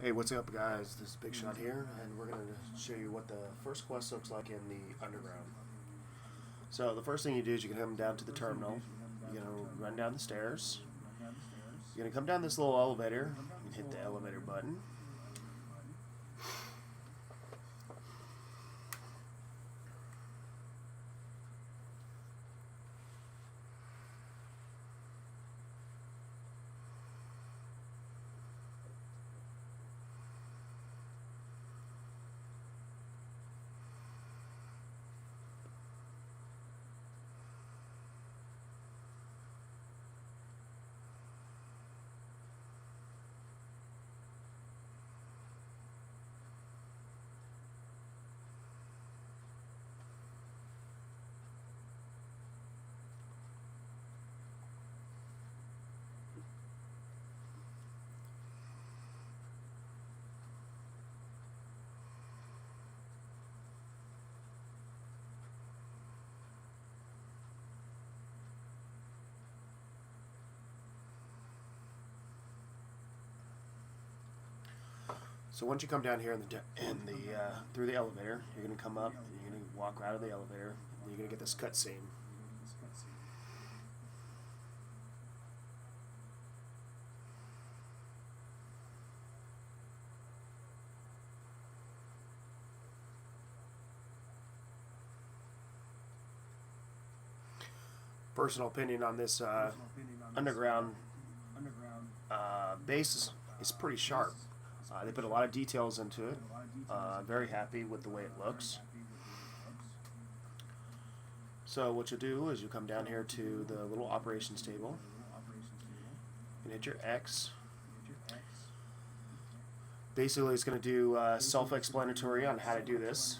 Hey, what's up, guys? This is Big Shot here, and we're going to show you what the first quest looks like in the underground. So the first thing you do is you can come down to the terminal. You're going to run down the stairs. You're going to come down this little elevator and hit the elevator button. So once you come down here through the elevator, you're going to come up, and you're going to walk out of the elevator, and you're going to get this cutscene. Personal opinion on this underground base is pretty sharp. They put a lot of details into it. Very happy with the way it looks. So what you'll do is you come down here to the little operations table and hit your X. Basically, it's going to do self-explanatory on how to do this.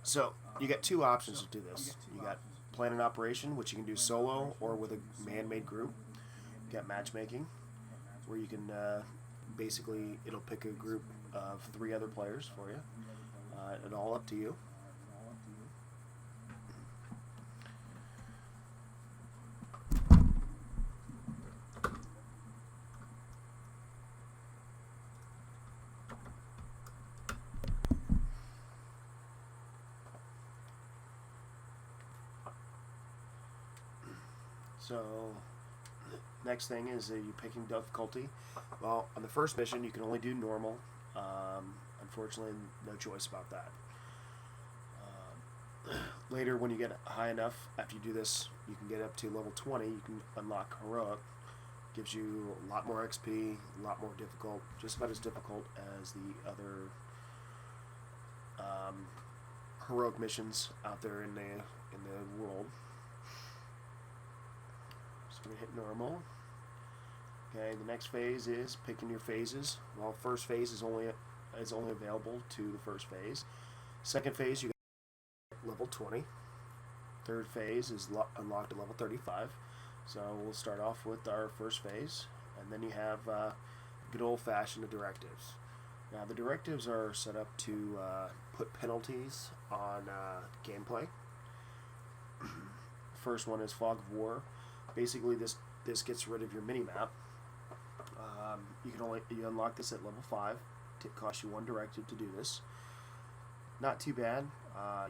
So you got two options to do this. You got plan an operation, which you can do solo or with a man-made group. You got matchmaking, where you can basically it'll pick a group of 3 other players for you. And all up to you. So, next thing is you picking difficulty. Well, on the first mission, you can only do normal. Unfortunately, no choice about that. Later, when you get high enough, after you do this, you can get up to level 20. You can unlock heroic. Gives you a lot more XP, a lot more difficult, just about as difficult as the other heroic missions out there in the world. So we hit normal. Okay, the next phase is picking your phases. Well, first phase is only available to the first phase. Second phase, you get level 20. Third phase is unlocked at level 35. So we'll start off with our first phase, and then you have good old-fashioned directives. Now the directives are set up to put penalties on gameplay. First one is Fog of War. Basically, this gets rid of your mini map. You unlock this at level 5. It costs you 1 directive to do this. Not too bad.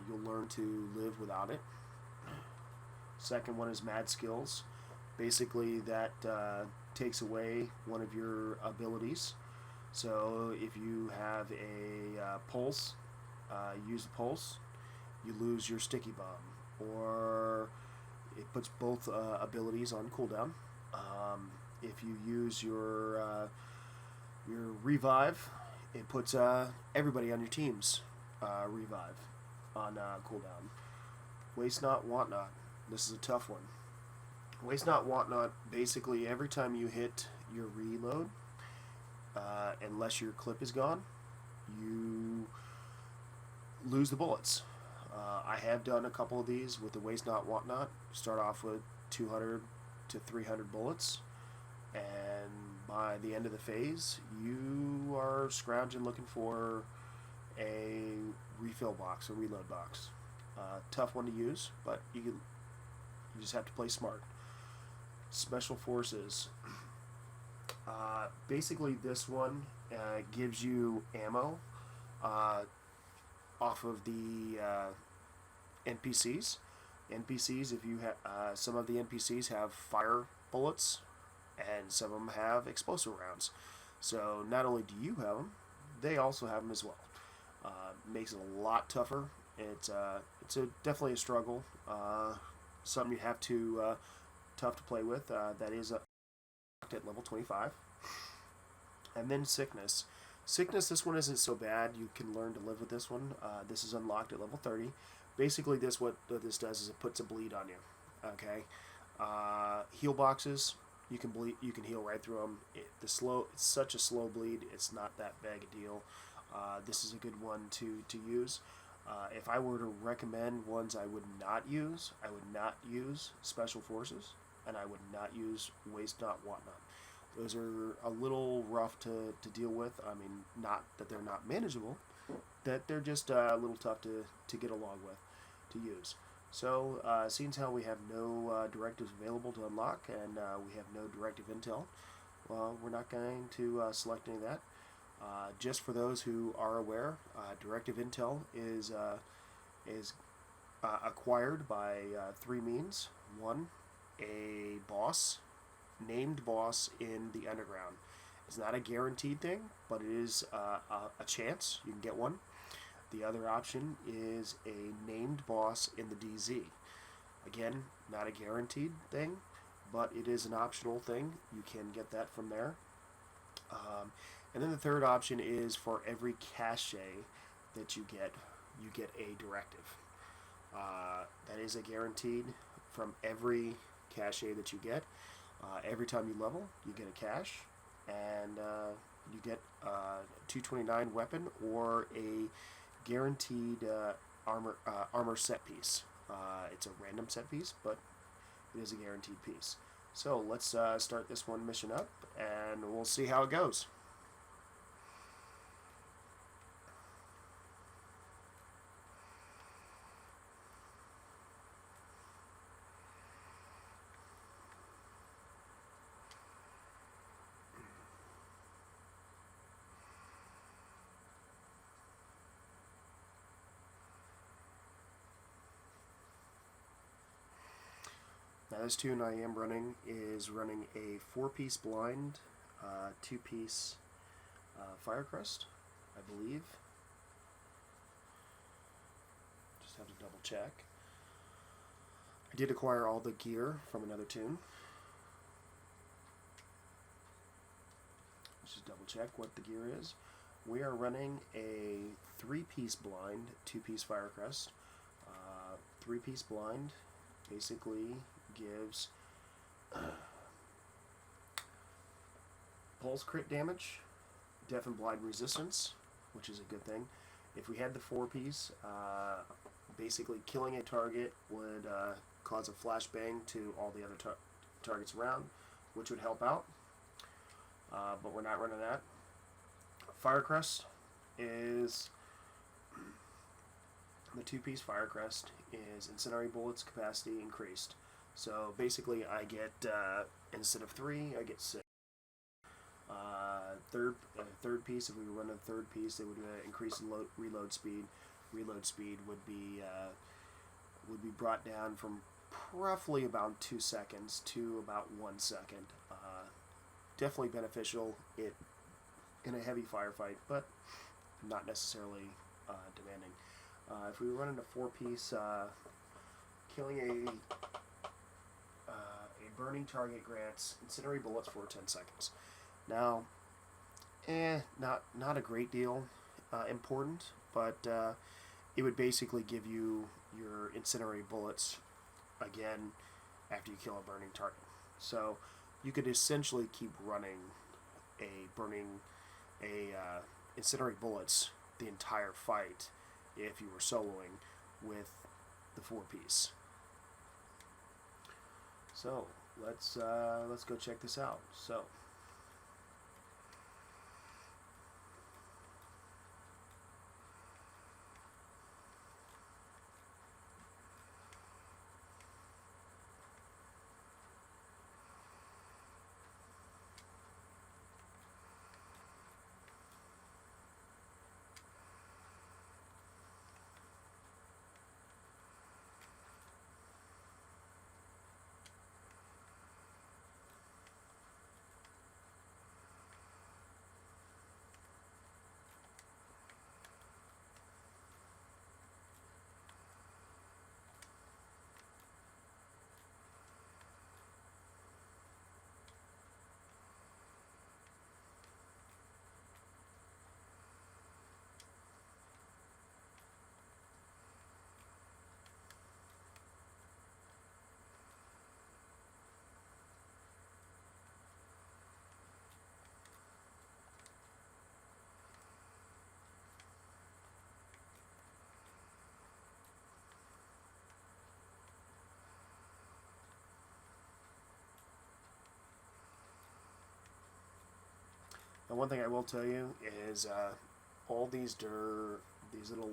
You'll learn to live without it. Second one is Mad Skills. Basically, that takes away one of your abilities. So if you have a pulse, use the pulse, you lose your sticky bomb, or it puts both abilities on cooldown. If you use your revive, it puts everybody on your team's revive on cooldown. Waste not, want not. This is a tough one. Waste not, want not. Basically, every time you hit your reload, unless your clip is gone, you lose the bullets. I have done a couple of these with the waste not, want not. Start off with 200 to 300 bullets, and by the end of the phase, you are scrounging looking for a refill box, a reload box. Tough one to use, but you just have to play smart. Special Forces. Basically, this one gives you ammo off of the NPCs. NPCs, if you have some of the NPCs have fire bullets, and some of them have explosive rounds. So not only do you have them, they also have them as well. Makes it a lot tougher. It's definitely a struggle. Something you have to tough to play with. That is at level 25. And then sickness. Sickness, this one isn't so bad. You can learn to live with this one. This is unlocked at level 30. Basically, what this does is it puts a bleed on you. Okay. Heal boxes. You can bleed. You can heal right through them. It's such a slow bleed. It's not that big a deal. This is a good one to use. If I were to recommend ones I would not use Special Forces, and I would not use Waste Not, Want Not. Those are a little rough to deal with. I mean, not that they're not manageable, that they're just a little tough to get along with, to use. So, seeing how we have no directives available to unlock, and we have no directive intel, well, we're not going to select any of that. Just for those who are aware, directive intel is acquired by three means. One, a boss, named boss in the underground. It's not a guaranteed thing, but it is a chance. You can get one. The other option is a named boss in the DZ. Again, not a guaranteed thing, but it is an optional thing. You can get that from there. And then the third option is for every cache that you get a directive. That is a guaranteed from every cache that you get. Every time you level, you get a cache, and you get a 229 weapon or a guaranteed armor set piece. It's a random set piece, but it is a guaranteed piece. So let's start this one mission up, and we'll see how it goes. Now this tune I am running is running a 4-piece blind, 2-piece Firecrest, I believe. Just have to double check. I did acquire all the gear from another tune. Let's just double check what the gear is. We are running a 3-piece blind, 2-piece Firecrest. 3-piece blind basically gives pulse crit damage, deaf and blind resistance, which is a good thing. If we had the 4-piece, basically killing a target would cause a flashbang to all the other targets around, which would help out. But we're not running that. Firecrest is the 2-piece Firecrest is incendiary bullets capacity increased. So basically, I get instead of 3, I get 6. Third piece. If we run a third piece, it would increase reload speed. Reload speed would be brought down from roughly about 2 seconds to about 1 second. Definitely beneficial in a heavy firefight, but not necessarily demanding. If we were running a 4-piece, killing a burning target grants incendiary bullets for 10 seconds. Now, not a great deal important, but it would basically give you your incendiary bullets again after you kill a burning target. So you could essentially keep running incendiary bullets the entire fight if you were soloing with the 4-piece. So let's go check this out. So And one thing I will tell you is all these these little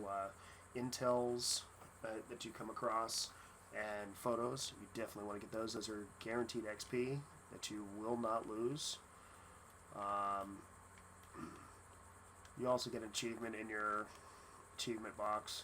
intels that you come across and photos, you definitely want to get those. Those are guaranteed XP that you will not lose. You also get an achievement in your achievement box.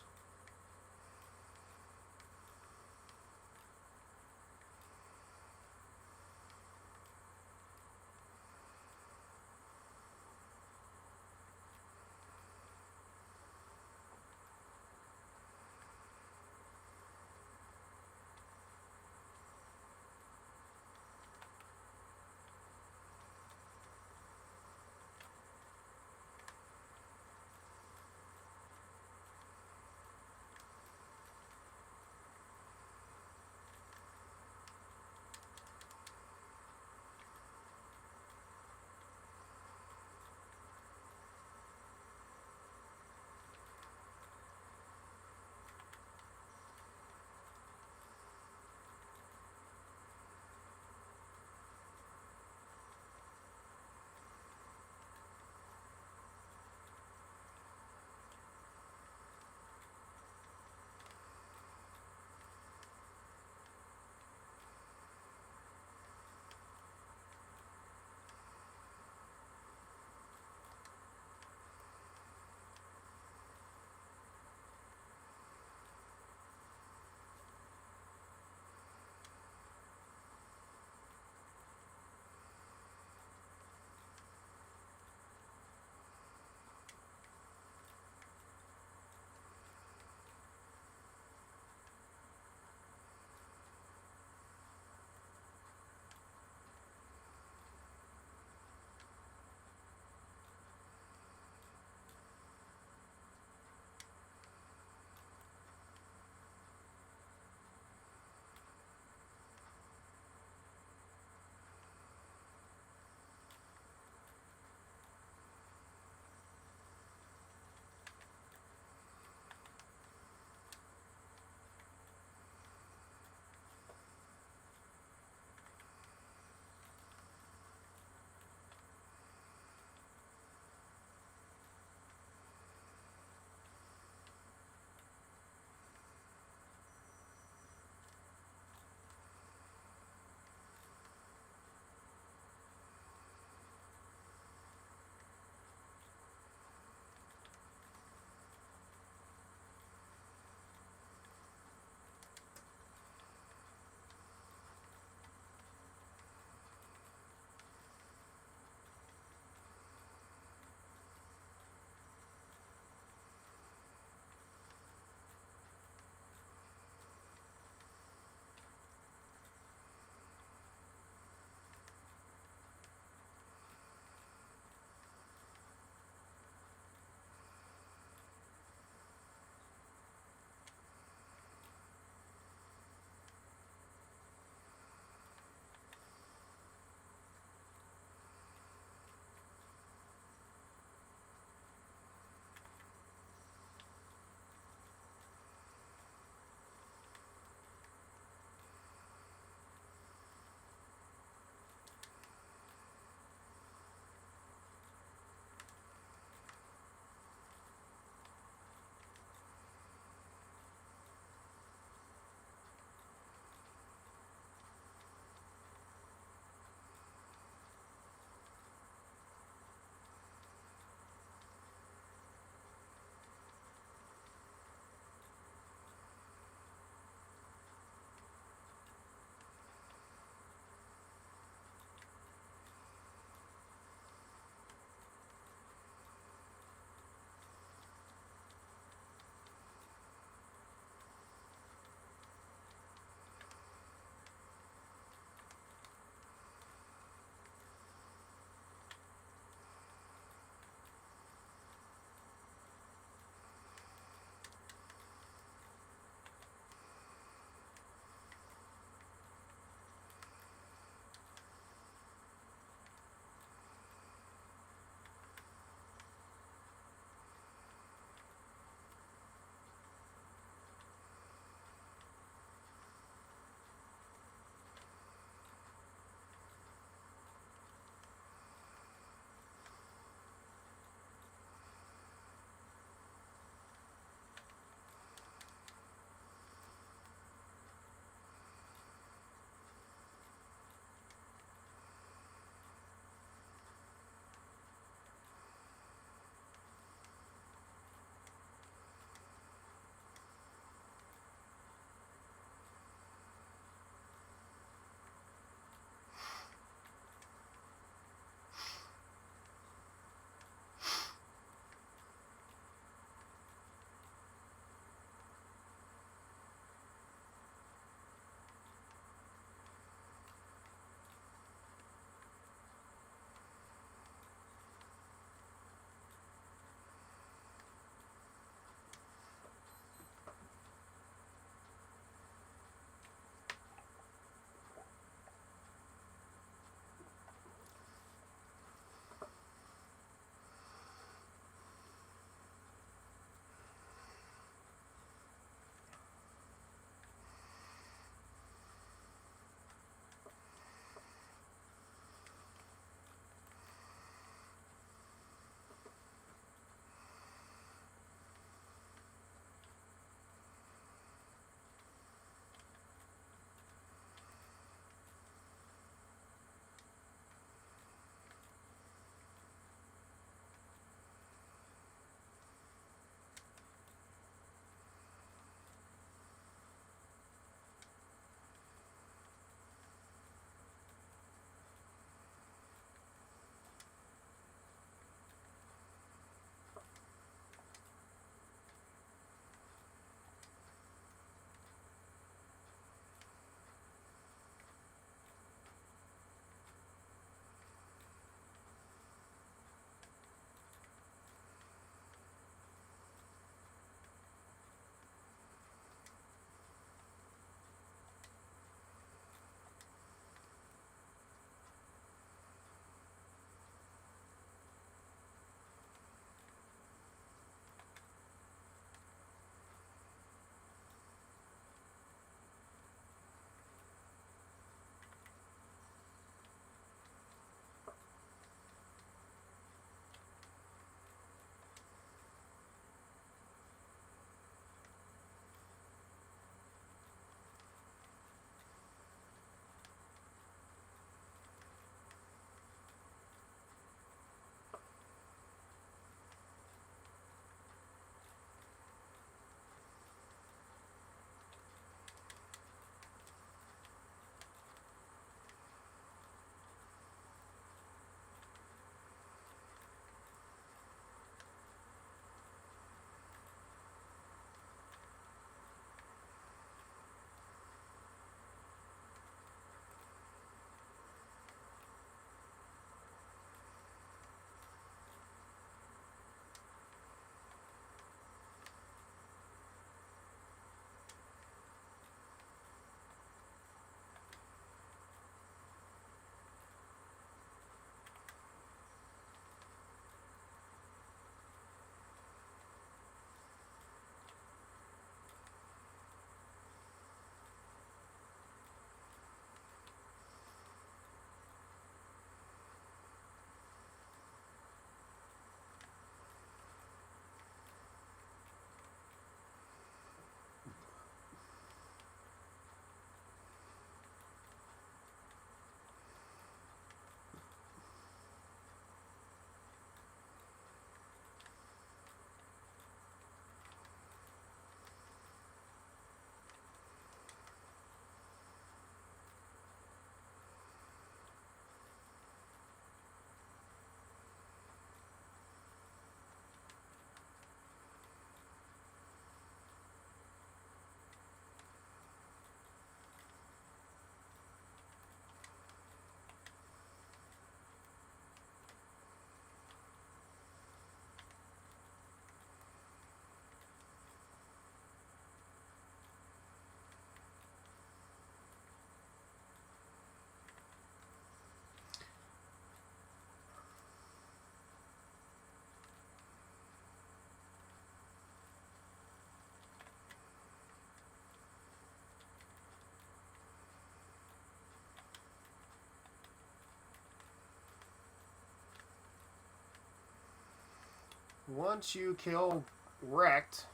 Once you kill Wrecked,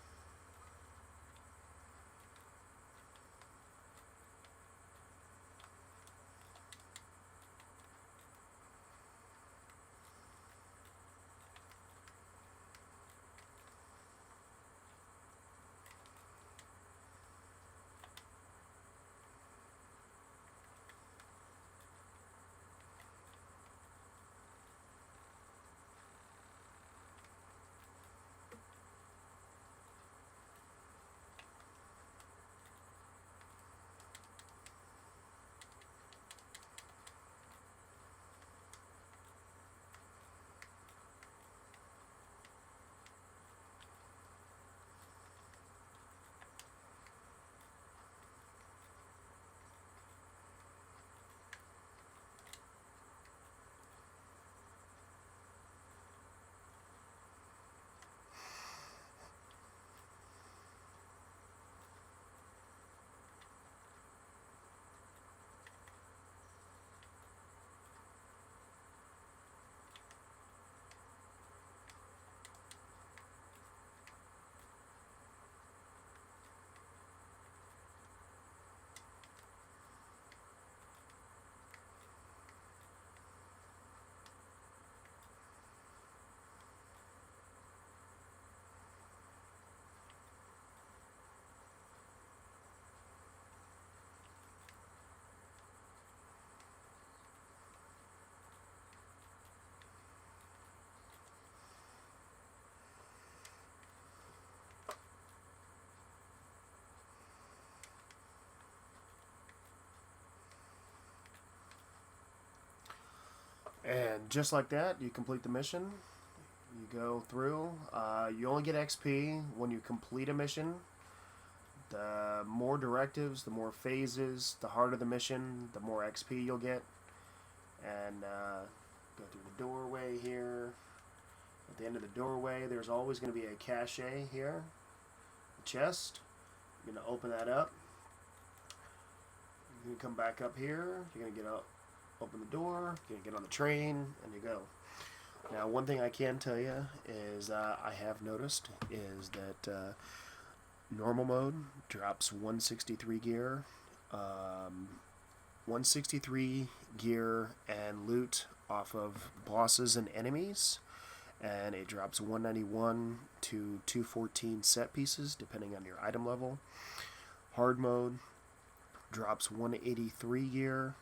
and just like that, you complete the mission. You go through. You only get XP when you complete a mission. The more directives, the more phases, the harder the mission, the more XP you'll get. And go through the doorway here. At the end of the doorway, there's always going to be a cache here. A chest. You're going to open that up. You're going to come back up here. You're going to get up, open the door. You're going to get on the train, and you go. Now, one thing I can tell you is I have noticed is that normal mode drops 163 gear, 163 gear and loot off of bosses and enemies, and it drops 191 to 214 set pieces depending on your item level. Hard mode drops 183 gear,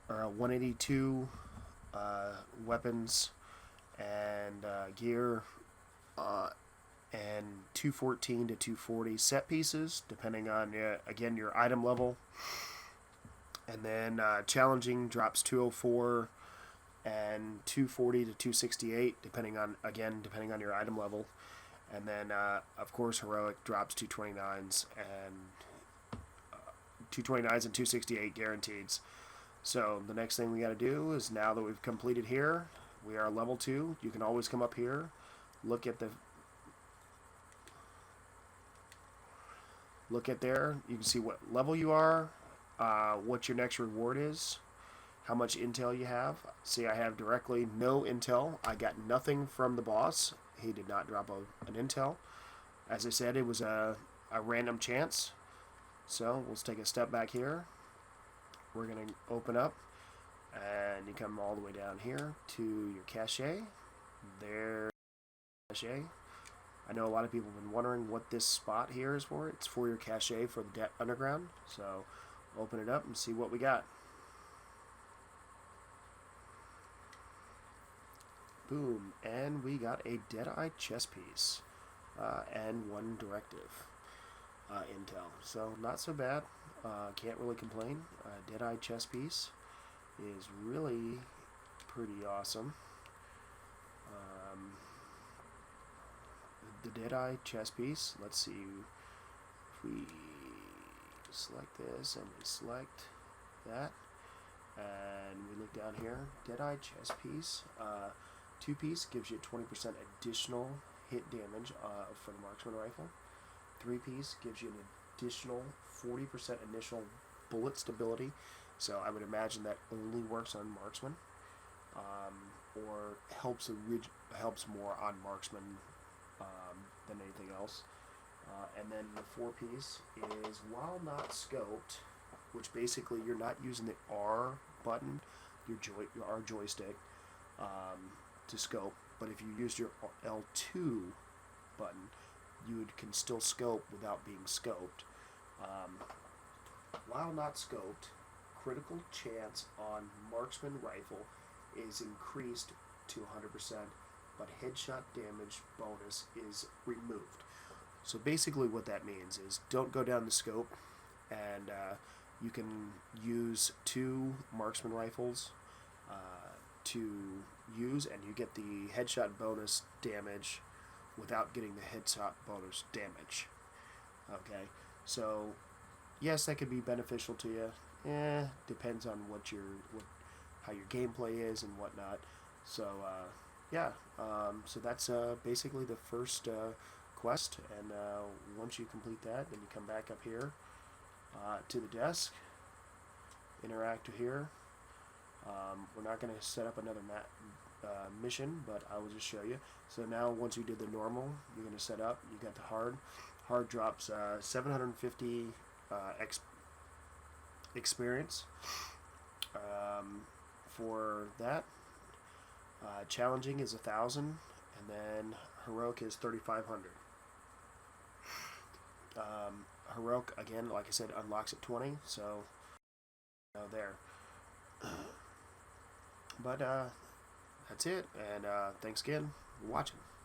or 182 weapons and gear, and 214 to 240 set pieces depending on again your item level. And then challenging drops 204 and 240 to 268 depending on your item level. And then of course heroic drops 229s and 268 guaranteed. So the next thing we got to do is, now that we've completed here, we are level 2. You can always come up here, look at there. You can see what level you are, what your next reward is, how much intel you have. See, I have directly no intel. I got nothing from the boss. He did not drop an intel. As I said, it was a random chance. So let's take a step back here. We're going to open up, and you come all the way down here to your cache. There's cache. I know a lot of people have been wondering what this spot here is for. It's for your cache for the underground. So open it up and see what we got. Boom, and we got a Deadeye chess piece and 1 directive intel. So not so bad. Can't really complain. Deadeye chess piece is really pretty awesome. The Deadeye chess piece, let's see if we select this and we select that, and we look down here. Deadeye chess piece, 2-piece gives you 20% additional hit damage for the marksman rifle. 3-piece gives you an additional 40% initial bullet stability, so I would imagine that only works on marksman. or helps more on marksman than anything else. And then the 4 piece is while not scoped, which basically you're not using the R button, your R joystick, to scope. But if you used your L2 button, you can still scope without being scoped. Um, while not scoped, critical chance on marksman rifle is increased to 100%, but headshot damage bonus is removed. So basically, what that means is don't go down the scope, and you can use 2 marksman rifles uh, to use, and you get the headshot bonus damage without getting the headshot bonus damage. Okay, so yes, that could be beneficial to you. Depends on how your gameplay is and whatnot. So yeah, so that's basically the first quest, and once you complete that, then you come back up here to the desk, interact here. We're not going to set up another mission, but I will just show you. So now, once you did the normal, you're going to set up. You got the hard. Hard drops 750 experience for that. Challenging is 1,000, and then heroic is 3,500. Heroic, again, like I said, unlocks at 20, so there. But that's it, and thanks again for watching.